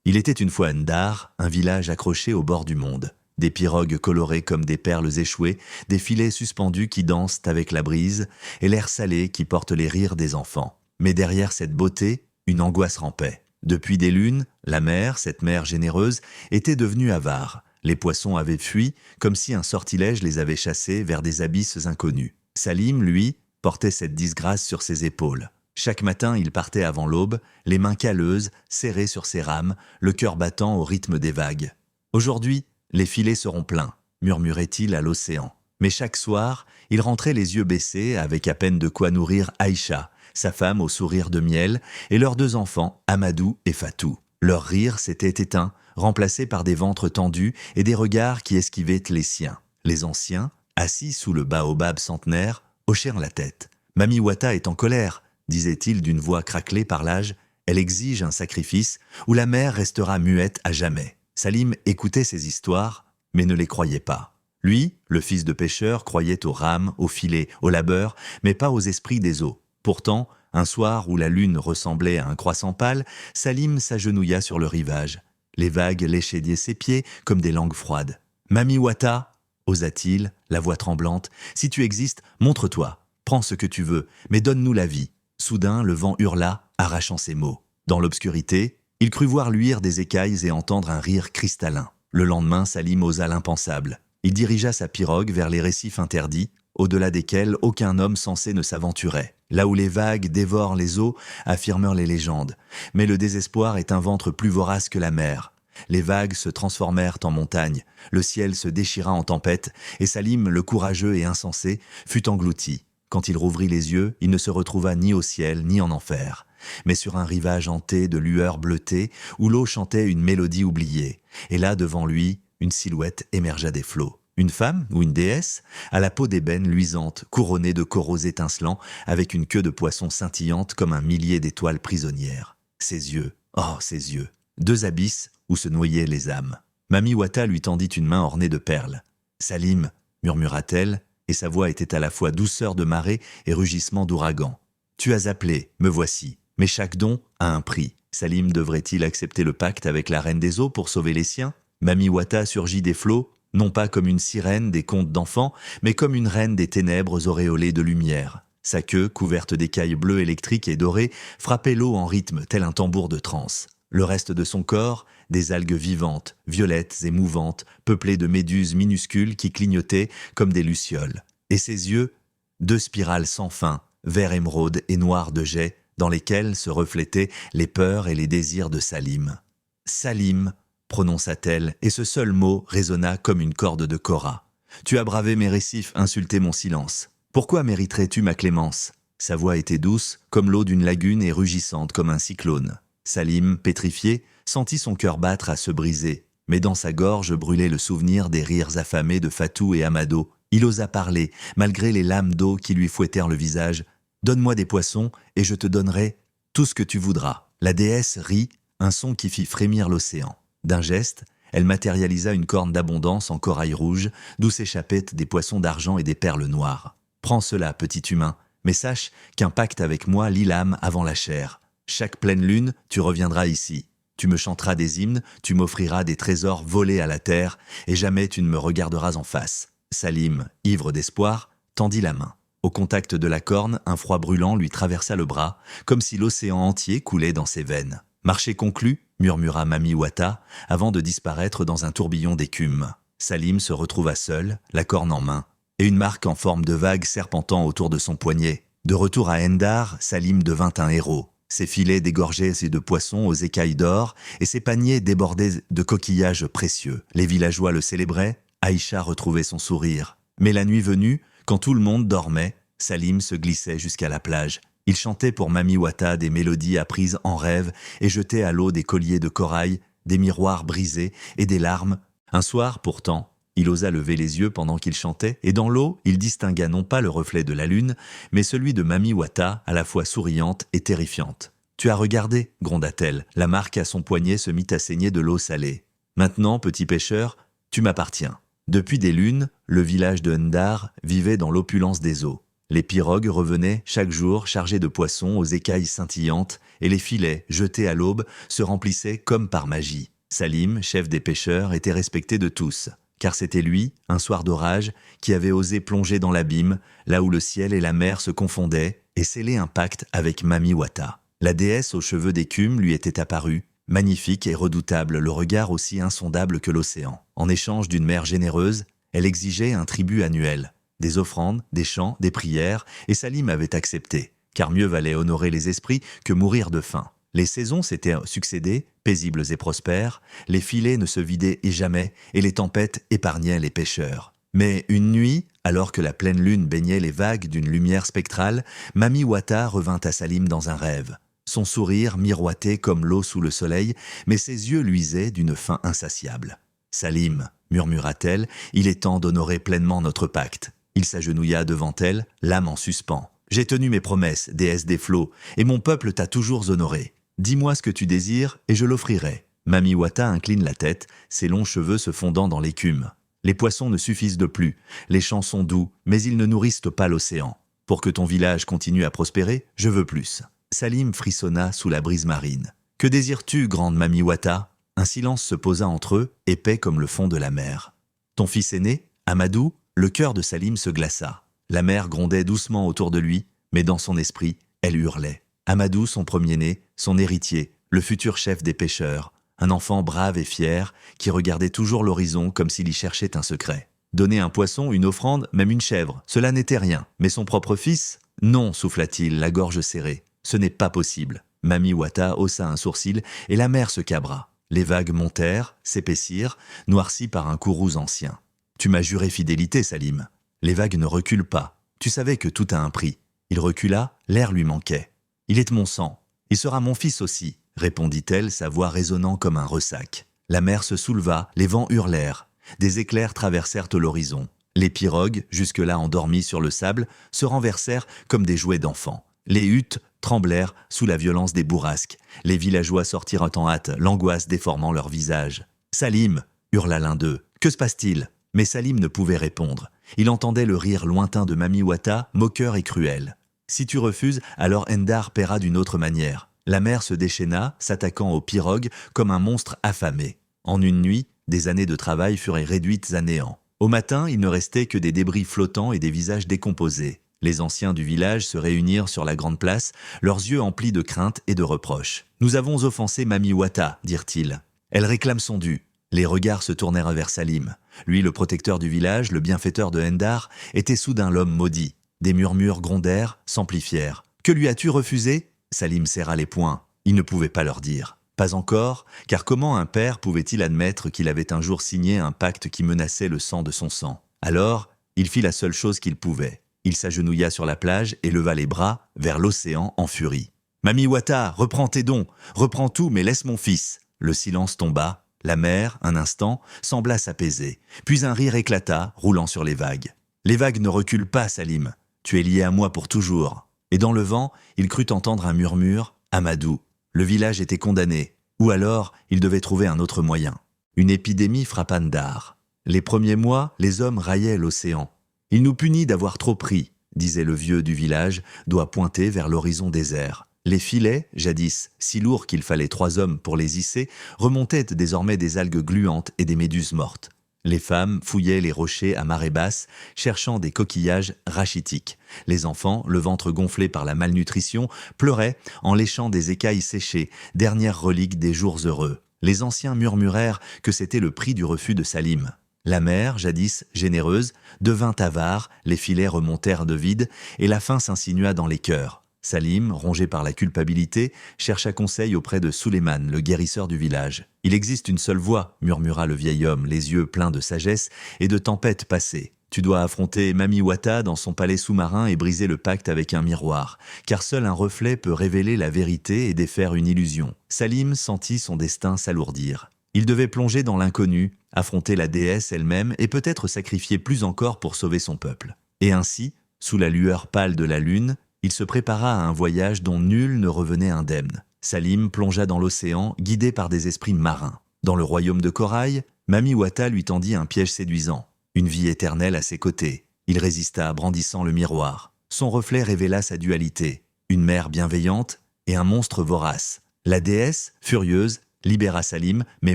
Il était une fois Ndar, un village accroché au bord du monde. Des pirogues colorées comme des perles échouées, des filets suspendus qui dansent avec la brise, et l'air salé qui porte les rires des enfants. Mais derrière cette beauté, une angoisse rampait. Depuis des lunes, la mer, cette mer généreuse, était devenue avare. Les poissons avaient fui, comme si un sortilège les avait chassés vers des abysses inconnus. Salim, lui, portait cette disgrâce sur ses épaules. Chaque matin, il partait avant l'aube, les mains calleuses, serrées sur ses rames, le cœur battant au rythme des vagues. Aujourd'hui, les filets seront pleins, murmurait-il à l'océan. Mais chaque soir, il rentrait les yeux baissés, avec à peine de quoi nourrir Aïcha, sa femme au sourire de miel, et leurs 2 enfants, Amadou et Fatou. Leur rire s'était éteint, remplacé par des ventres tendus et des regards qui esquivaient les siens. Les anciens, assis sous le baobab centenaire, hochèrent la tête. « Mami Wata est en colère », disait-il d'une voix craquelée par l'âge. « Elle exige un sacrifice où la mère restera muette à jamais. » Salim écoutait ces histoires, mais ne les croyait pas. Lui, le fils de pêcheur, croyait aux rames, aux filets, au labeur, mais pas aux esprits des eaux. Pourtant, un soir où la lune ressemblait à un croissant pâle, Salim s'agenouilla sur le rivage. Les vagues léchaient ses pieds comme des langues froides. « Mami Wata » osa-t-il, la voix tremblante, « si tu existes, montre-toi. Prends ce que tu veux, mais donne-nous la vie. » Soudain, le vent hurla, arrachant ses mots. Dans l'obscurité, il crut voir luire des écailles et entendre un rire cristallin. Le lendemain, Salim osa l'impensable. Il dirigea sa pirogue vers les récifs interdits, au-delà desquels aucun homme censé ne s'aventurait. Là où les vagues dévorent les eaux, affirmèrent les légendes. Mais le désespoir est un ventre plus vorace que la mer. Les vagues se transformèrent en montagnes, le ciel se déchira en tempête, et Salim, le courageux et insensé, fut englouti. Quand il rouvrit les yeux, il ne se retrouva ni au ciel ni en enfer, mais sur un rivage hanté de lueurs bleutées, où l'eau chantait une mélodie oubliée. Et là, devant lui, une silhouette émergea des flots. Une femme ou une déesse, à la peau d'ébène luisante, couronnée de coraux étincelants, avec une queue de poisson scintillante comme un millier d'étoiles prisonnières. Ses yeux, oh ses yeux, 2 abysses où se noyaient les âmes. Mami Wata lui tendit une main ornée de perles. « Salim » murmura-t-elle, et sa voix était à la fois douceur de marée et rugissement d'ouragan. « Tu as appelé, me voici, mais chaque don a un prix. Salim devrait-il accepter le pacte avec la reine des eaux pour sauver les siens ? Mami Wata surgit des flots, non pas comme une sirène des contes d'enfants, mais comme une reine des ténèbres auréolée de lumière. Sa queue, couverte d'écailles bleues électriques et dorées, frappait l'eau en rythme tel un tambour de transe. Le reste de son corps, des algues vivantes, violettes et mouvantes, peuplées de méduses minuscules qui clignotaient comme des lucioles. Et ses yeux, 2 spirales sans fin, vert émeraude et noir de jais, dans lesquelles se reflétaient les peurs et les désirs de Salim. « Salim » prononça-t-elle, et ce seul mot résonna comme une corde de Cora. « Tu as bravé mes récifs, insulté mon silence. Pourquoi mériterais-tu ma clémence ?» Sa voix était douce, comme l'eau d'une lagune et rugissante comme un cyclone. Salim, pétrifié, sentit son cœur battre à se briser, mais dans sa gorge brûlait le souvenir des rires affamés de Fatou et Amado. Il osa parler, malgré les lames d'eau qui lui fouettèrent le visage. « Donne-moi des poissons, et je te donnerai tout ce que tu voudras. » La déesse rit, un son qui fit frémir l'océan. D'un geste, elle matérialisa une corne d'abondance en corail rouge, d'où s'échappaient des poissons d'argent et des perles noires. « Prends cela, petit humain, mais sache qu'un pacte avec moi lie l'âme avant la chair. Chaque pleine lune, tu reviendras ici. Tu me chanteras des hymnes, tu m'offriras des trésors volés à la terre, et jamais tu ne me regarderas en face. » Salim, ivre d'espoir, tendit la main. Au contact de la corne, un froid brûlant lui traversa le bras, comme si l'océan entier coulait dans ses veines. « Marché conclu » murmura Mami Wata, avant de disparaître dans un tourbillon d'écume. Salim se retrouva seul, la corne en main, et une marque en forme de vague serpentant autour de son poignet. De retour à Ndar, Salim devint un héros. Ses filets dégorgeaient de poissons aux écailles d'or, et ses paniers débordaient de coquillages précieux. Les villageois le célébraient, Aïcha retrouvait son sourire. Mais la nuit venue, quand tout le monde dormait, Salim se glissait jusqu'à la plage. Il chantait pour Mami Wata des mélodies apprises en rêve et jetait à l'eau des colliers de corail, des miroirs brisés et des larmes. Un soir, pourtant, il osa lever les yeux pendant qu'il chantait, et dans l'eau, il distingua non pas le reflet de la lune, mais celui de Mami Wata, à la fois souriante et terrifiante. « Tu as regardé » gronda-t-elle. La marque à son poignet se mit à saigner de l'eau salée. « Maintenant, petit pêcheur, tu m'appartiens. » Depuis des lunes, le village de Ndar vivait dans l'opulence des eaux. Les pirogues revenaient chaque jour chargées de poissons aux écailles scintillantes et les filets, jetés à l'aube, se remplissaient comme par magie. Salim, chef des pêcheurs, était respecté de tous, car c'était lui, un soir d'orage, qui avait osé plonger dans l'abîme, là où le ciel et la mer se confondaient, et sceller un pacte avec Mami Wata. La déesse aux cheveux d'écume lui était apparue, magnifique et redoutable, le regard aussi insondable que l'océan. En échange d'une mer généreuse, elle exigeait un tribut annuel, des offrandes, des chants, des prières, et Salim avait accepté, car mieux valait honorer les esprits que mourir de faim. Les saisons s'étaient succédées, paisibles et prospères, les filets ne se vidaient jamais, et les tempêtes épargnaient les pêcheurs. Mais une nuit, alors que la pleine lune baignait les vagues d'une lumière spectrale, Mami Wata revint à Salim dans un rêve. Son sourire miroitait comme l'eau sous le soleil, mais ses yeux luisaient d'une faim insatiable. « Salim, murmura-t-elle, il est temps d'honorer pleinement notre pacte. » Il s'agenouilla devant elle, l'âme en suspens. « J'ai tenu mes promesses, déesse des flots, et mon peuple t'a toujours honoré. Dis-moi ce que tu désires, et je l'offrirai. » Mami Wata incline la tête, ses longs cheveux se fondant dans l'écume. Les poissons ne suffisent de plus, les champs sont doux, mais ils ne nourrissent pas l'océan. Pour que ton village continue à prospérer, je veux plus. Salim frissonna sous la brise marine. « Que désires-tu, grande Mami Wata ?» Un silence se posa entre eux, épais comme le fond de la mer. « Ton fils aîné, Amadou ?» Le cœur de Salim se glaça. La mer grondait doucement autour de lui, mais dans son esprit, elle hurlait. Amadou, son premier-né, son héritier, le futur chef des pêcheurs, un enfant brave et fier, qui regardait toujours l'horizon comme s'il y cherchait un secret. Donner un poisson, une offrande, même une chèvre, cela n'était rien. Mais son propre fils ? Non, souffla-t-il, la gorge serrée. Ce n'est pas possible. Mami Wata haussa un sourcil et la mer se cabra. Les vagues montèrent, s'épaissirent, noircies par un courroux ancien. Tu m'as juré fidélité, Salim. Les vagues ne reculent pas. Tu savais que tout a un prix. Il recula, l'air lui manquait. Il est mon sang. Il sera mon fils aussi, répondit-elle, sa voix résonnant comme un ressac. La mer se souleva, les vents hurlèrent. Des éclairs traversèrent l'horizon. Les pirogues, jusque-là endormies sur le sable, se renversèrent comme des jouets d'enfants. Les huttes tremblèrent sous la violence des bourrasques. Les villageois sortirent en hâte, l'angoisse déformant leur visage. « Salim !» hurla l'un d'eux. « Que se passe-t-il » Mais Salim ne pouvait répondre. Il entendait le rire lointain de Mami Wata, moqueur et cruel. « Si tu refuses, alors Endar paiera d'une autre manière. » La mer se déchaîna, s'attaquant aux pirogues comme un monstre affamé. En une nuit, des années de travail furent réduites à néant. Au matin, il ne restait que des débris flottants et des visages décomposés. Les anciens du village se réunirent sur la grande place, leurs yeux emplis de crainte et de reproches. « Nous avons offensé Mami Wata, dirent-ils. Elle réclame son dû. » Les regards se tournèrent vers Salim. Lui, le protecteur du village, le bienfaiteur de Endar, était soudain l'homme maudit. Des murmures grondèrent, s'amplifièrent. « Que lui as-tu refusé ?» Salim serra les poings. Il ne pouvait pas leur dire. Pas encore, car comment un père pouvait-il admettre qu'il avait un jour signé un pacte qui menaçait le sang de son sang? Alors, il fit la seule chose qu'il pouvait. Il s'agenouilla sur la plage et leva les bras vers l'océan en furie. « Mami Wata, reprends tes dons, reprends tout, mais laisse mon fils. » Le silence tomba. La mer, un instant, sembla s'apaiser. Puis un rire éclata, roulant sur les vagues. « Les vagues ne reculent pas, Salim. Tu es lié à moi pour toujours. » Et dans le vent, il crut entendre un murmure. « Amadou. » Le village était condamné. Ou alors, il devait trouver un autre moyen. Une épidémie frappa Ndar. Les premiers mois, les hommes raillaient l'océan. « Il nous punit d'avoir trop pris, » disait le vieux du village, doigt pointé vers l'horizon désert. Les filets, jadis si lourds qu'il fallait 3 hommes pour les hisser, remontaient désormais des algues gluantes et des méduses mortes. Les femmes fouillaient les rochers à marée basse, cherchant des coquillages rachitiques. Les enfants, le ventre gonflé par la malnutrition, pleuraient en léchant des écailles séchées, dernières reliques des jours heureux. Les anciens murmurèrent que c'était le prix du refus de Salim. La mer, jadis généreuse, devint avare, les filets remontèrent de vide, et la faim s'insinua dans les cœurs. Salim, rongé par la culpabilité, chercha conseil auprès de Suleiman, le guérisseur du village. « Il existe une seule voie, » murmura le vieil homme, les yeux pleins de sagesse et de tempêtes passées. « Tu dois affronter Mami Wata dans son palais sous-marin et briser le pacte avec un miroir, car seul un reflet peut révéler la vérité et défaire une illusion. » Salim sentit son destin s'alourdir. Il devait plonger dans l'inconnu, affronter la déesse elle-même et peut-être sacrifier plus encore pour sauver son peuple. Et ainsi, sous la lueur pâle de la lune, il se prépara à un voyage dont nul ne revenait indemne. Salim plongea dans l'océan, guidé par des esprits marins. Dans le royaume de corail, Mami Wata lui tendit un piège séduisant. Une vie éternelle à ses côtés. Il résista, brandissant le miroir. Son reflet révéla sa dualité, une mère bienveillante et un monstre vorace. La déesse, furieuse, libéra Salim, mais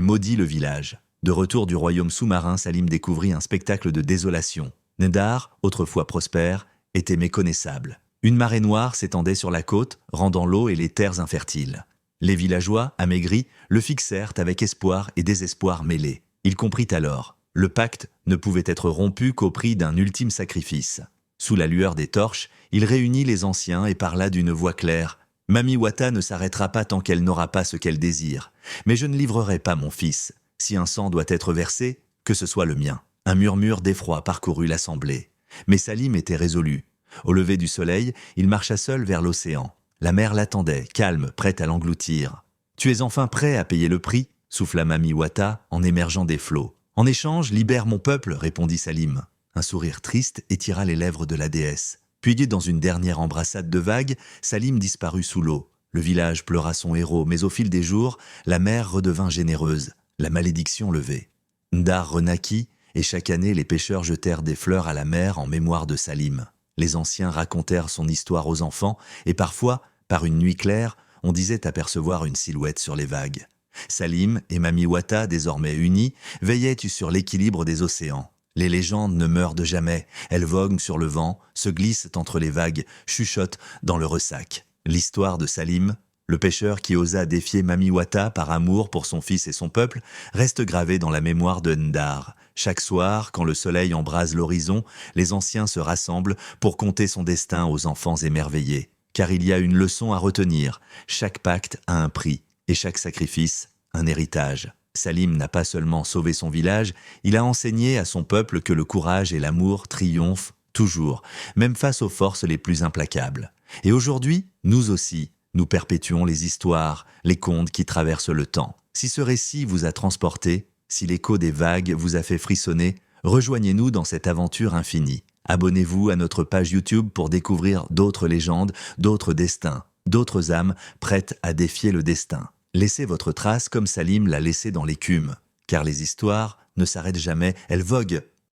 maudit le village. De retour du royaume sous-marin, Salim découvrit un spectacle de désolation. Ndar, autrefois prospère, était méconnaissable. Une marée noire s'étendait sur la côte, rendant l'eau et les terres infertiles. Les villageois, amaigris, le fixèrent avec espoir et désespoir mêlés. Il comprit alors. Le pacte ne pouvait être rompu qu'au prix d'un ultime sacrifice. Sous la lueur des torches, il réunit les anciens et parla d'une voix claire. « Mami Wata ne s'arrêtera pas tant qu'elle n'aura pas ce qu'elle désire. Mais je ne livrerai pas mon fils. Si un sang doit être versé, que ce soit le mien. » Un murmure d'effroi parcourut l'assemblée. Mais Salim était résolu. Au lever du soleil, il marcha seul vers l'océan. La mer l'attendait, calme, prête à l'engloutir. « Tu es enfin prêt à payer le prix ?» souffla Mami Wata en émergeant des flots. « En échange, libère mon peuple » répondit Salim. Un sourire triste étira les lèvres de la déesse. Puis, dans une dernière embrassade de vagues, Salim disparut sous l'eau. Le village pleura son héros, mais au fil des jours, la mer redevint généreuse, la malédiction levée. Ndar renaquit, et chaque année, les pêcheurs jetèrent des fleurs à la mer en mémoire de Salim. Les anciens racontèrent son histoire aux enfants, et parfois, par une nuit claire, on disait apercevoir une silhouette sur les vagues. Salim et Mami Wata, désormais unis, veillaient sur l'équilibre des océans. Les légendes ne meurent de jamais, elles voguent sur le vent, se glissent entre les vagues, chuchotent dans le ressac. L'histoire de Salim, le pêcheur qui osa défier Mami Wata par amour pour son fils et son peuple, reste gravée dans la mémoire de Ndar. Chaque soir, quand le soleil embrase l'horizon, les anciens se rassemblent pour conter son destin aux enfants émerveillés. Car il y a une leçon à retenir, chaque pacte a un prix, et chaque sacrifice, un héritage. Salim n'a pas seulement sauvé son village, il a enseigné à son peuple que le courage et l'amour triomphent toujours, même face aux forces les plus implacables. Et aujourd'hui, nous aussi, nous perpétuons les histoires, les contes qui traversent le temps. Si ce récit vous a transporté, si l'écho des vagues vous a fait frissonner, rejoignez-nous dans cette aventure infinie. Abonnez-vous à notre page YouTube pour découvrir d'autres légendes, d'autres destins, d'autres âmes prêtes à défier le destin. Laissez votre trace comme Salim l'a laissé dans l'écume, car les histoires ne s'arrêtent jamais, elles voguent